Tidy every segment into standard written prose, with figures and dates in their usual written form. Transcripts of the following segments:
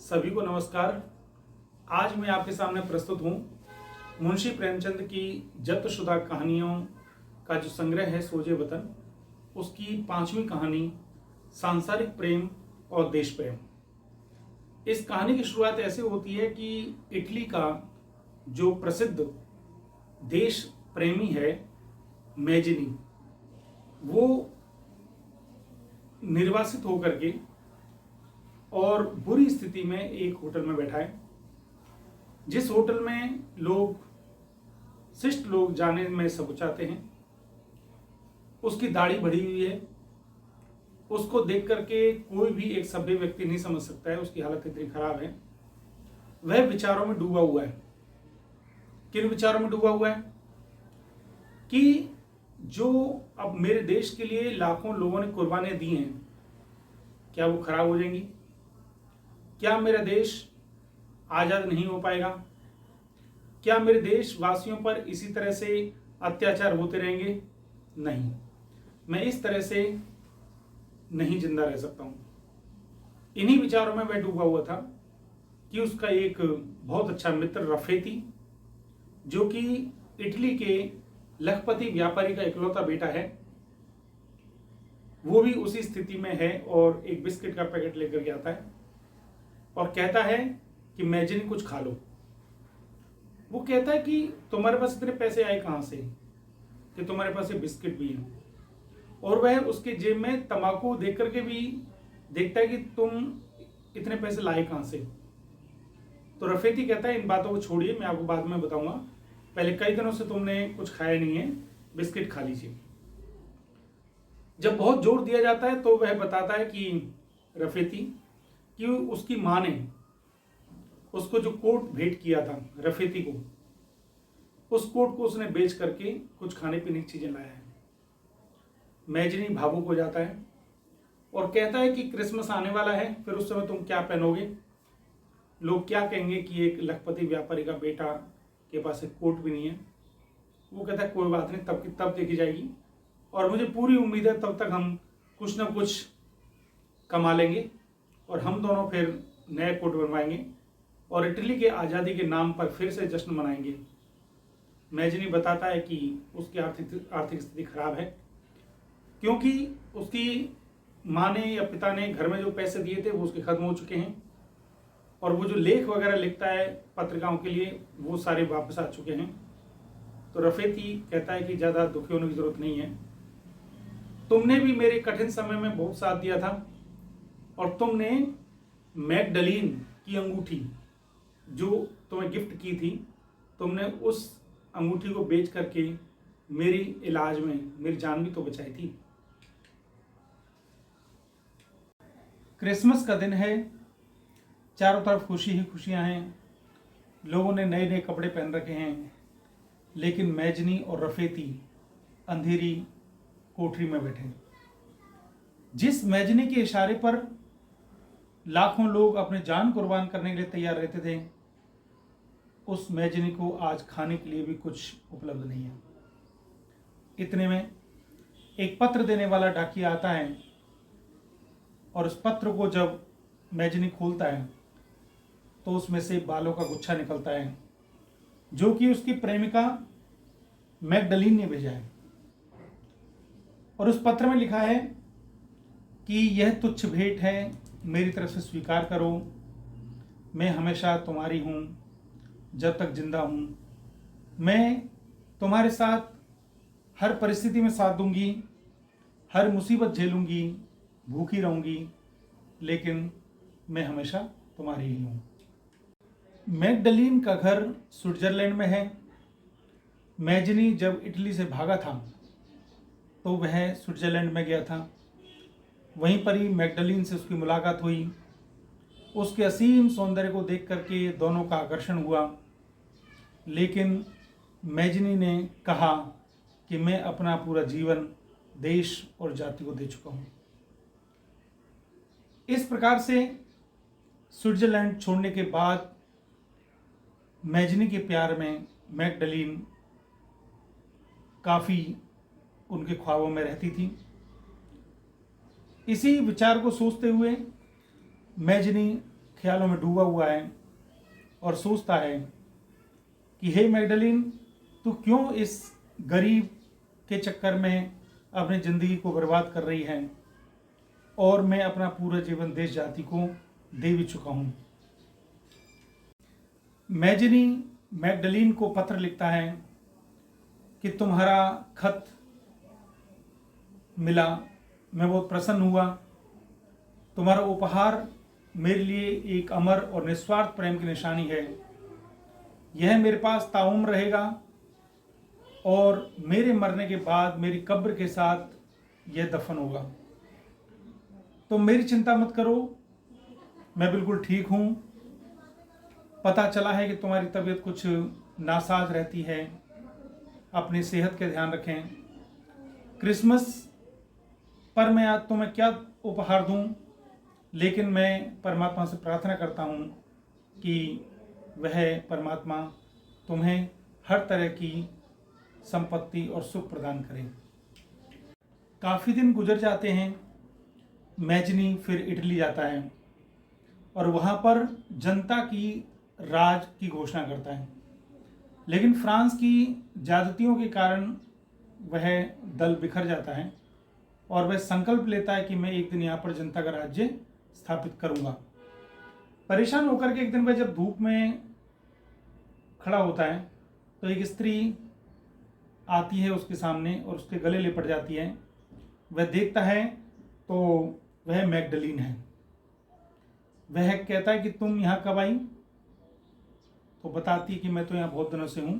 सभी को नमस्कार। आज मैं आपके सामने प्रस्तुत हूँ मुंशी प्रेमचंद की जब्तशुदा कहानियों का जो संग्रह है सोजे वतन, उसकी 5वीं कहानी सांसारिक प्रेम और देश प्रेम। इस कहानी की शुरुआत ऐसे होती है कि इटली का जो प्रसिद्ध देश प्रेमी है मैजिनी, वो निर्वासित होकर के और बुरी स्थिति में एक होटल में बैठा है। जिस होटल में शिष्ट लोग जाने में सकुचाते हैं। उसकी दाढ़ी बढ़ी हुई है। उसको देख करके कोई भी एक सभ्य व्यक्ति नहीं समझ सकता है, उसकी हालत इतनी खराब है। वह विचारों में डूबा हुआ है। किन विचारों में डूबा हुआ है कि जो अब मेरे देश के लिए लाखों लोगों ने कुर्बानियां दी हैं, क्या वो खराब हो जाएंगी? क्या मेरा देश आजाद नहीं हो पाएगा? क्या मेरे देशवासियों पर इसी तरह से अत्याचार होते रहेंगे? नहीं, मैं इस तरह से नहीं जिंदा रह सकता हूं। इन्हीं विचारों में वह डूबा हुआ था कि उसका एक बहुत अच्छा मित्र रफेती, जो कि इटली के लखपति व्यापारी का इकलौता बेटा है, वो भी उसी स्थिति में है और एक बिस्किट का पैकेट लेकर के आता है और कहता है कि मैजिनी कुछ खा लो। वो कहता है कि तुम्हारे पास इतने पैसे आए कहां से कि तुम्हारे पास ये बिस्किट भी है? और वह उसके जेब में तंबाकू देख करके भी देखता है कि तुम इतने पैसे लाए कहां से। तो रफेती कहता है इन बातों को छोड़िए, मैं आपको बाद में बताऊंगा, पहले कई दिनों से तुमने कुछ खाया नहीं है, बिस्किट खा लीजिए। जब बहुत जोर दिया जाता है तो वह बताता है कि रफेती कि उसकी मां ने उसको जो कोट भेंट किया था रफेती को, उस कोट को उसने बेच करके कुछ खाने पीने की चीजें लाया है। मैजिनी भावुक हो जाता है और कहता है कि क्रिसमस आने वाला है, फिर उस समय तुम क्या पहनोगे? लोग क्या कहेंगे कि एक लखपति व्यापारी का बेटा के पास एक कोट भी नहीं है। वो कहता है कोई बात नहीं, तब की तब देखी जाएगी, और मुझे पूरी उम्मीद है तब तक हम कुछ ना कुछ कमा लेंगे और हम दोनों फिर नए कोट बनवाएंगे और इटली के आज़ादी के नाम पर फिर से जश्न मनाएंगे। मैजिनी बताता है कि उसकी आर्थिक स्थिति खराब है, क्योंकि उसकी माँ ने या पिता ने घर में जो पैसे दिए थे वो उसके खत्म हो चुके हैं, और वो जो लेख वगैरह लिखता है पत्रिकाओं के लिए वो सारे वापस आ चुके हैं। तो रफेती कहता है कि ज़्यादा दुखी होने की जरूरत नहीं है, तुमने भी मेरे कठिन समय में बहुत साथ दिया था, और तुमने मैगडलीन की अंगूठी जो तुम्हें गिफ्ट की थी, तुमने उस अंगूठी को बेच करके मेरी इलाज में मेरी जान भी तो बचाई थी। क्रिसमस का दिन है, चारों तरफ खुशी ही खुशियां हैं, लोगों ने नए नए कपड़े पहन रखे हैं, लेकिन मैजिनी और रफेती अंधेरी कोठरी में बैठे। जिस मैजिनी के इशारे पर लाखों लोग अपने जान कुर्बान करने के लिए तैयार रहते थे, उस मैजिनी को आज खाने के लिए भी कुछ उपलब्ध नहीं है। इतने में एक पत्र देने वाला डाकिया आता है, और उस पत्र को जब मैजिनी खोलता है तो उसमें से बालों का गुच्छा निकलता है, जो कि उसकी प्रेमिका मैगडलीन ने भेजा है। और उस पत्र में लिखा है कि यह तुच्छ भेंट है, मेरी तरफ से स्वीकार करो, मैं हमेशा तुम्हारी हूँ जब तक जिंदा हूँ। मैं तुम्हारे साथ हर परिस्थिति में साथ दूंगी, हर मुसीबत झेलूंगी, भूखी रहूंगी, लेकिन मैं हमेशा तुम्हारी ही हूँ। मैगडलीन का घर स्विट्जरलैंड में है। मैजिनी जब इटली से भागा था तो वह स्विट्जरलैंड में गया था। वहीं पर ही मैगडलीन से उसकी मुलाकात हुई। उसके असीम सौंदर्य को देख करके दोनों का आकर्षण हुआ, लेकिन मैजिनी ने कहा कि मैं अपना पूरा जीवन देश और जाति को दे चुका हूँ। इस प्रकार से स्विट्जरलैंड छोड़ने के बाद मैजिनी के प्यार में मैगडलीन काफ़ी उनके ख्वाबों में रहती थी। इसी विचार को सोचते हुए मैजिनी ख्यालों में डूबा हुआ है और सोचता है कि हे मैगडलीन, तू क्यों इस गरीब के चक्कर में अपनी ज़िंदगी को बर्बाद कर रही है, और मैं अपना पूरा जीवन देश जाति को दे भी चुका हूँ। मैजिनी मैगडलीन को पत्र लिखता है कि तुम्हारा खत मिला, मैं बहुत प्रसन्न हुआ। तुम्हारा उपहार मेरे लिए एक अमर और निस्वार्थ प्रेम की निशानी है। यह मेरे पास ताउम्र रहेगा और मेरे मरने के बाद मेरी कब्र के साथ यह दफन होगा। तुम मेरी चिंता मत करो, मैं बिल्कुल ठीक हूँ। पता चला है कि तुम्हारी तबीयत कुछ नासाज रहती है, अपनी सेहत का ध्यान रखें। क्रिसमस पर मैं आज तुम्हें क्या उपहार दूं, लेकिन मैं परमात्मा से प्रार्थना करता हूं कि वह परमात्मा तुम्हें हर तरह की संपत्ति और सुख प्रदान करें। काफ़ी दिन गुजर जाते हैं। मैजिनी फिर इटली जाता है और वहाँ पर जनता की राज की घोषणा करता है, लेकिन फ्रांस की ज्यादतियों के कारण वह दल बिखर जाता है और वह संकल्प लेता है कि मैं एक दिन यहाँ पर जनता का राज्य स्थापित करूँगा। परेशान होकर के एक दिन वह जब धूप में खड़ा होता है तो एक स्त्री आती है उसके सामने और उसके गले लिपट जाती है। वह देखता है तो वह मैगडलीन है। वह कहता है कि तुम यहाँ कब आई? तो बताती है कि मैं तो यहाँ बहुत दिनों से हूँ,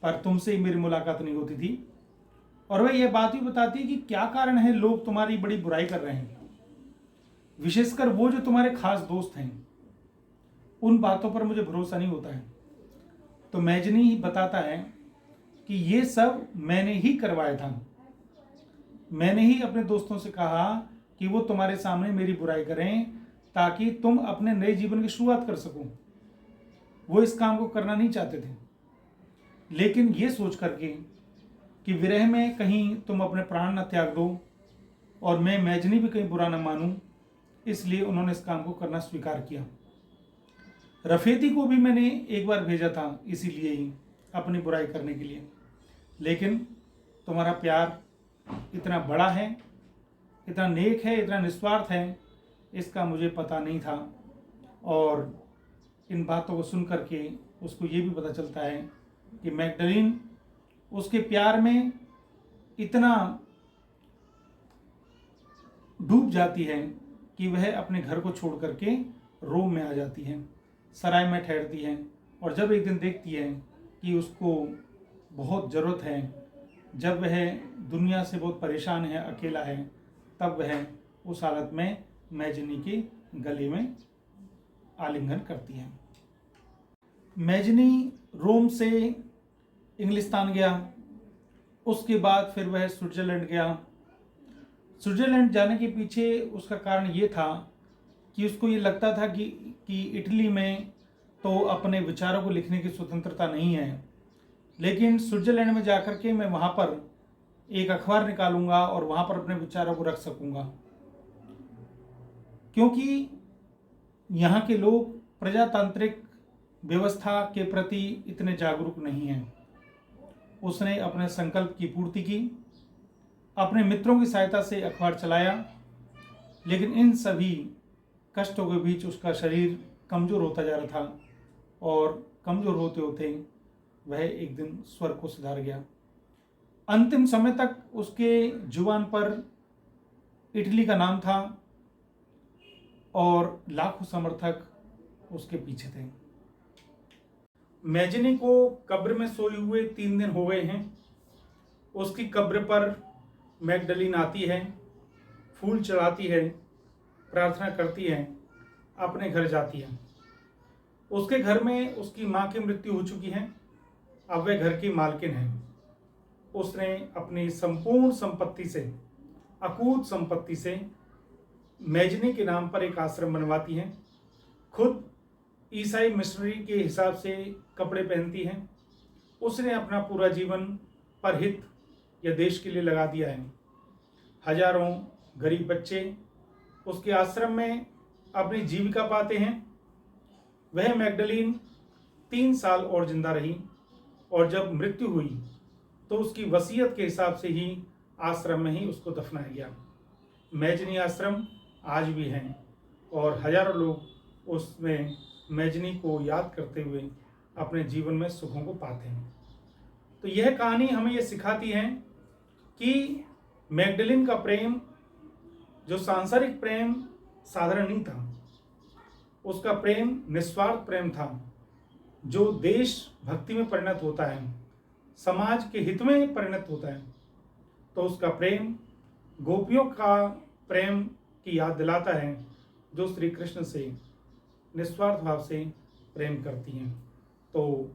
पर तुमसे ही मेरी मुलाकात नहीं होती थी। और वह यह बात भी बताती है कि क्या कारण है लोग तुम्हारी बड़ी बुराई कर रहे हैं, विशेषकर वो जो तुम्हारे खास दोस्त हैं। उन बातों पर मुझे भरोसा नहीं होता है। तो मैजिनी ही बताता है कि ये सब मैंने ही करवाया था। मैंने ही अपने दोस्तों से कहा कि वो तुम्हारे सामने मेरी बुराई करें ताकि तुम अपने नए जीवन की शुरुआत कर सको। वो इस काम को करना नहीं चाहते थे, लेकिन ये सोच करके कि विरह में कहीं तुम अपने प्राण न त्याग दो और मैं मैजिनी भी कहीं बुरा न मानूं, इसलिए उन्होंने इस काम को करना स्वीकार किया। रफेती को भी मैंने एक बार भेजा था इसीलिए ही, अपनी बुराई करने के लिए, लेकिन तुम्हारा प्यार इतना बड़ा है, इतना नेक है, इतना निस्वार्थ है, इसका मुझे पता नहीं था। और इन बातों को सुन करके उसको ये भी पता चलता है कि मैगडलीन उसके प्यार में इतना डूब जाती है कि वह अपने घर को छोड़ करके रोम में आ जाती है, सराय में ठहरती है। और जब एक दिन देखती है कि उसको बहुत ज़रूरत है, जब वह दुनिया से बहुत परेशान है, अकेला है, तब वह उस हालत में मैजिनी के गले में आलिंगन करती है। मैजिनी रोम से इंग्लिस्तान गया, उसके बाद फिर वह स्विट्ज़रलैंड गया। स्विट्ज़रलैंड जाने के पीछे उसका कारण ये था कि उसको ये लगता था कि इटली में तो अपने विचारों को लिखने की स्वतंत्रता नहीं है, लेकिन स्विट्ज़रलैंड में जाकर के मैं वहाँ पर एक अखबार निकालूंगा और वहाँ पर अपने विचारों को रख सकूंगा, क्योंकि यहाँ के लोग प्रजातांत्रिक व्यवस्था के प्रति इतने जागरूक नहीं हैं। उसने अपने संकल्प की पूर्ति की, अपने मित्रों की सहायता से अखबार चलाया, लेकिन इन सभी कष्टों के बीच उसका शरीर कमज़ोर होता जा रहा था और कमज़ोर होते होते वह एक दिन स्वर्ग को सिधार गया। अंतिम समय तक उसके जुबान पर इटली का नाम था और लाखों समर्थक उसके पीछे थे। मैजिनी को कब्र में सोए हुए 3 दिन हो गए हैं। उसकी कब्र पर मैगडलीन आती है, फूल चढ़ाती है, प्रार्थना करती है, अपने घर जाती है। उसके घर में उसकी माँ की मृत्यु हो चुकी है, अब वह घर की मालकिन है। उसने अपनी संपूर्ण संपत्ति से, अकूत संपत्ति से मैजिनी के नाम पर एक आश्रम बनवाती है। खुद ईसाई मिशनरी के हिसाब से कपड़े पहनती है। उसने अपना पूरा जीवन परहित या देश के लिए लगा दिया है। हजारों गरीब बच्चे उसके आश्रम में अपनी जीविका पाते हैं वह मैगडलीन 3 साल और जिंदा रही और जब मृत्यु हुई तो उसकी वसीयत के हिसाब से ही आश्रम में ही उसको दफनाया गया। मैजनी आश्रम आज भी हैं और हजारों लोग उसमें मैजनी को याद करते हुए अपने जीवन में सुखों को पाते हैं। तो यह कहानी हमें यह सिखाती है कि मैगडलीन का प्रेम, जो सांसारिक प्रेम साधारण नहीं था, उसका प्रेम निस्वार्थ प्रेम था, जो देश भक्ति में परिणत होता है, समाज के हित में परिणत होता है। तो उसका प्रेम गोपियों का प्रेम की याद दिलाता है, जो श्री कृष्ण से निस्वार्थ भाव से प्रेम करती हैं। तो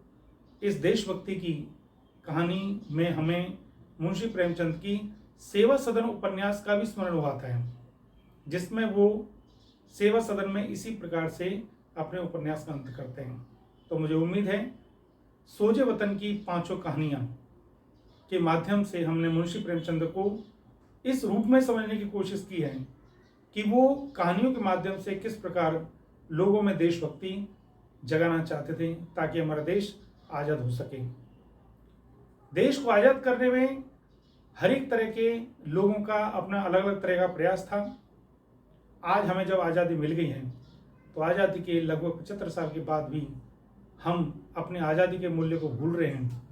इस देशभक्ति की कहानी में हमें मुंशी प्रेमचंद की सेवा सदन उपन्यास का भी स्मरण हुआता है, जिसमें वो सेवा सदन में इसी प्रकार से अपने उपन्यास का अंत करते हैं। तो मुझे उम्मीद है सोजे वतन की 5 कहानियाँ के माध्यम से हमने मुंशी प्रेमचंद को इस रूप में समझने की कोशिश की है कि वो कहानियों के माध्यम से किस प्रकार लोगों में देशभक्ति जगाना चाहते थे, ताकि हमारा देश आज़ाद हो सके। देश को आज़ाद करने में हर एक तरह के लोगों का अपना अलग अलग तरह का प्रयास था। आज हमें जब आज़ादी मिल गई है तो आज़ादी के लगभग 75 साल के बाद भी हम अपने आज़ादी के मूल्य को भूल रहे हैं।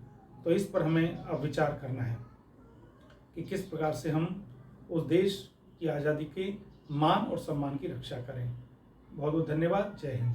तो इस पर हमें अब विचार करना है कि किस प्रकार से हम उस देश की आज़ादी के मान और सम्मान की रक्षा करें। बहुत बहुत धन्यवाद। जय हिंद।